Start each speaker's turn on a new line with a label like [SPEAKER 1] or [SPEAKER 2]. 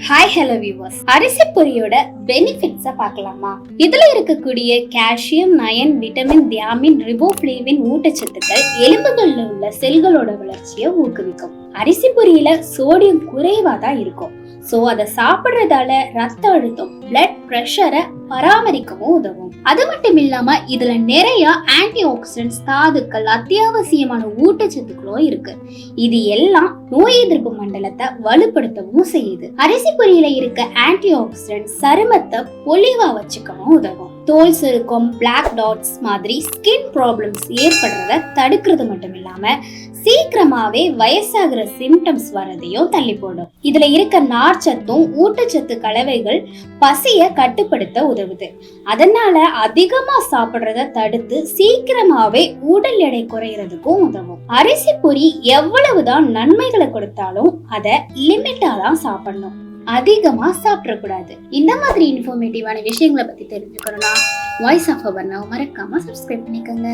[SPEAKER 1] Hi hello viewers, அரிசி பொரியோட பெனிஃபிட்ஸை பார்க்கலாமா? இதுல இருக்கக்கூடிய calcium, iron, vitamin, thiamine, riboflavin ஊட்டச்சத்துக்கள் எலும்புகள்ல உள்ள செல்களோட வளர்ச்சியை ஊக்குவிக்கும். அரிசி பொரியில சோடியம் குறைவா தான் இருக்கும். சோ அதை சாப்பிடுறதால ரத்த அழுத்தம், பிளட் பிரஷரை பராமரிக்கவும் உதவும். அது மட்டும் இல்லாம இதுல நிறைய ஆன்டி ஆக்சிடென்ட்ஸ், தாதுக்கள், அத்தியாவசியமான ஊட்டச்சத்துக்களும் இருக்கு. இது எல்லாம் நோய் எதிர்ப்பு மண்டலத்தை வலுப்படுத்தவும் செய்யுது. அரிசி பொரியில இருக்க ஆன்டி ஆக்சிடென்ட் சருமத்தை பொலிவா வச்சுக்கவும் உதவும். தோல் சுருக்கம், பிளாக் டாட்ஸ் மாதிரி ஸ்கின் ப்ராப்ளம்ஸ் ஏற்படுறத தடுக்கிறது மட்டும் இல்லாம சீக்கிரமாவே வயசாகிற சிம்டம்ஸ் வரதையும் தள்ளி போடும். இதுல இருக்க நார்ச்சத்தும் ஊட்டச்சத்து கலவைகள் பசிய கட்டுப்படுத்த உதவுது. அதனால அதிகமா சாப்பிடுறத தடுத்து சீக்கிரமாவே உடல் எடை குறையறதுக்கும் உதவும். அரிசி பொரி எவ்வளவுதான் நன்மைகளை கொடுத்தாலும் அதை லிமிட்டா தான் சாப்பிடணும், அதிகமா சாப்பிடக்கூடாது. இந்த மாதிரி இன்ஃபர்மேட்டிவான விஷயங்களை பத்தி தெரிஞ்சுக்கணும்னா வாய்ஸ் ஆஃப் அபர்ணாவை மறக்காம சப்ஸ்கிரைப் பண்ணிக்கோங்க.